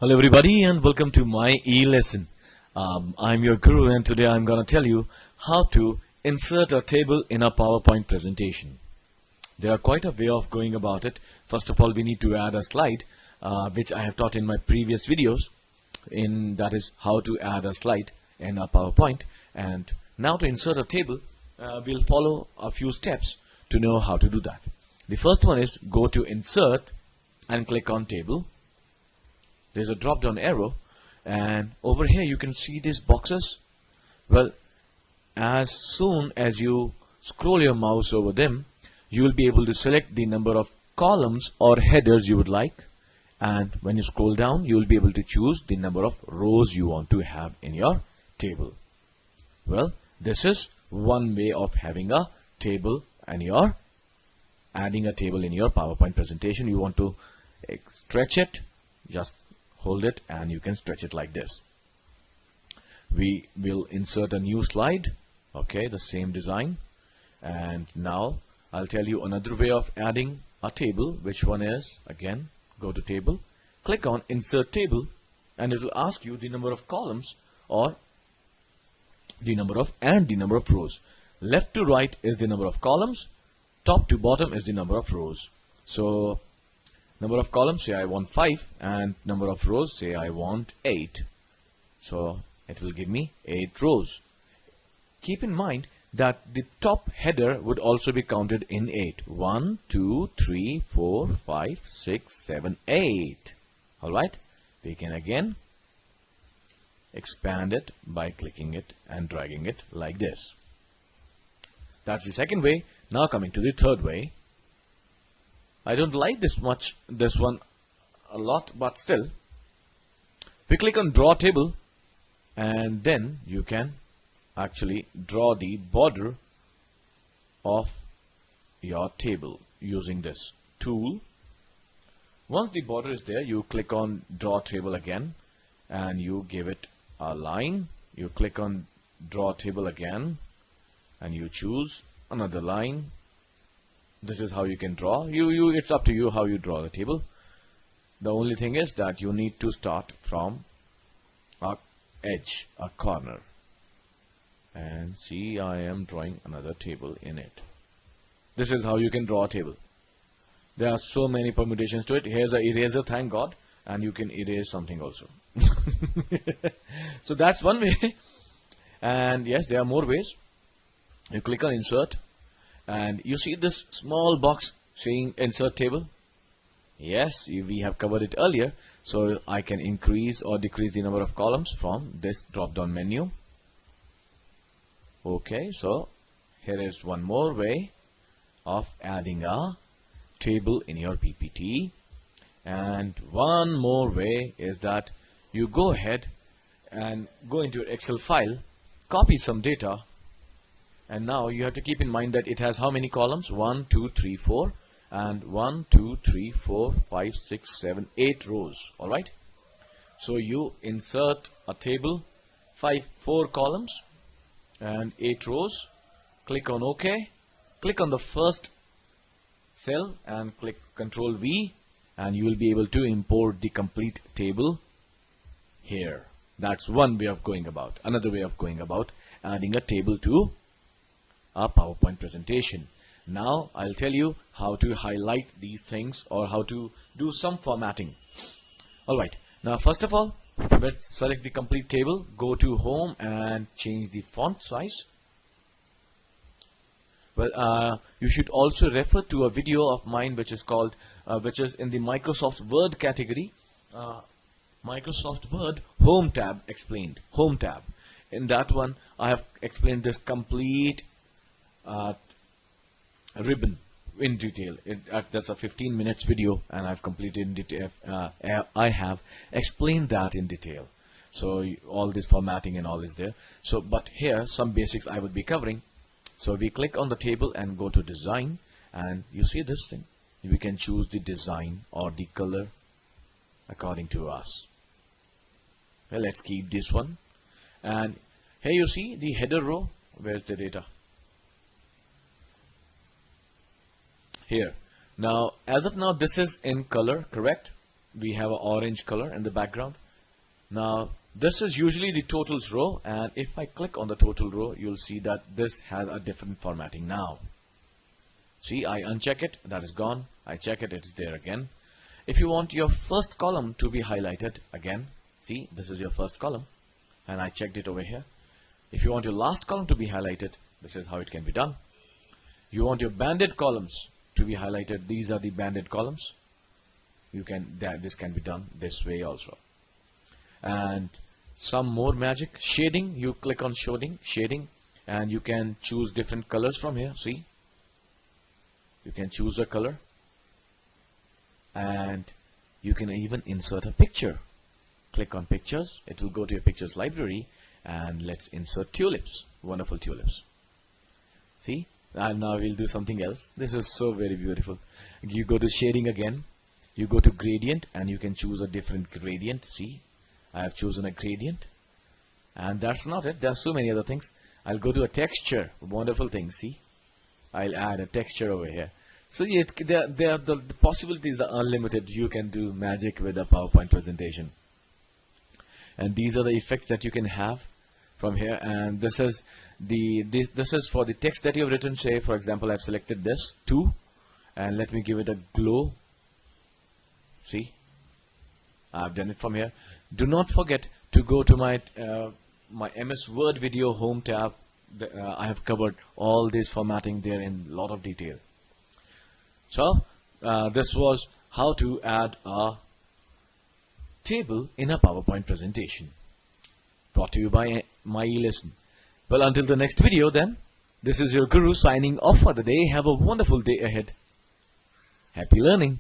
Hello everybody and welcome to my e-lesson. I'm your guru and today I'm going to tell you how to insert a table in a PowerPoint presentation. There are quite a way of going about it. First of all, we need to add a slide which I have taught in my previous videos, that is how to add a slide in a PowerPoint. And now to insert a table, we'll follow a few steps to know how to do that. The first one is go to insert and click on table. There's a drop down arrow and over here you can see these boxes. Well, as soon as you scroll your mouse over them, you will be able to select the number of columns or headers you would like, and when you scroll down you will be able to choose the number of rows you want to have in your table. Well, this is one way of having a table and adding a table in your PowerPoint presentation. You want to stretch it, just hold it and you can stretch it like this. We will insert a new slide, okay, the same design. And now I'll tell you another way of adding a table, which one is, again, go to table, click on insert table, and it will ask you the number of columns or the number of rows. Left to right is the number of columns, top to bottom is the number of rows. So number of columns, say I want 5, and number of rows, say I want 8. So it will give me 8 rows. Keep in mind that the top header would also be counted in 8. 1, 2, 3, 4, 5, 6, 7, 8. Alright, we can again expand it by clicking it and dragging it like this. That's the second way. Now coming to the third way. I don't like this one a lot, but still, we click on draw table and then you can actually draw the border of your table using this tool. Once the border is there, you click on draw table again and you give it a line. You click on draw table again and you choose another line. This is how you can draw. It's up to you how you draw the table. The only thing is that you need to start from a edge, a corner. And see, I am drawing another table in it. This is how you can draw a table. There are so many permutations to it. Here's an eraser, thank God, and you can erase something also. So that's one way. And yes, there are more ways. You click on insert and you see this small box saying insert table. Yes, we have covered it earlier. So I can increase or decrease the number of columns from this drop down menu. Okay, so here is one more way of adding a table in your PPT. And one more way is that you go ahead and go into your Excel file, copy some data, and now you have to keep in mind that it has how many columns? 1, 2, 3, 4, and 1, 2, 3, 4, 5, 6, 7, 8 rows. Alright, so you insert a table, 4 columns and 8 rows. Click on OK, click on the first cell and click Control V, and you will be able to import the complete table here. That's one way of going about. Another way of going about adding a table to a PowerPoint presentation. Now I'll tell you how to highlight these things or how to do some formatting. Alright, now first of all, let's select the complete table, go to home and change the font size. Well, you should also refer to a video of mine which is called which is in the Microsoft Word category, Microsoft Word Home tab explained, Home tab. In that one I have explained this complete ribbon in detail. That's a 15 minutes video and I've completed in detail. I have explained that in detail. So all this formatting and all is there. So but here some basics I would be covering. So we click on the table and go to design, and you see this thing. We can choose the design or the color according to us. Well, let's keep this one. And here you see the header row. Where's the data? Here. Now, as of now, this is in color, correct? we have an orange color in the background. Now this is usually the totals row, and if I click on the total row, you'll see that this has a different formatting now. See, I uncheck it, that is gone. I check it, it's there again. If you want your first column to be highlighted again, see, this is your first column, and I checked it over here. If you want your last column to be highlighted, this is how it can be done. You want your banded columns to be highlighted, these are the banded columns. This can be done this way also. And some more magic, shading, you click on shading, and you can choose different colors from here. See, you can choose a color, and you can even insert a picture. Click on pictures, it will go to your pictures library, and let's insert tulips, wonderful tulips. See, and now we'll do something else. This is so very beautiful. You go to shading again, you go to gradient, and you can choose a different gradient. See, I have chosen a gradient, and that's not it. There are so many other things. I'll go to a texture, wonderful thing. See, I'll add a texture over here. So the possibilities are unlimited. You can do magic with a PowerPoint presentation, and these are the effects that you can have from here. And this is this is for the text that you have written. Say, for example, I've selected this 2, and let me give it a glow. See, I've done it from here. Do not forget to go to my my MS Word video home tab. I have covered all this formatting there in a lot of detail. So this was how to add a table in a PowerPoint presentation, brought to you by my e-lesson. Well, until the next video then, this is your guru signing off for the day. Have a wonderful day ahead. Happy learning.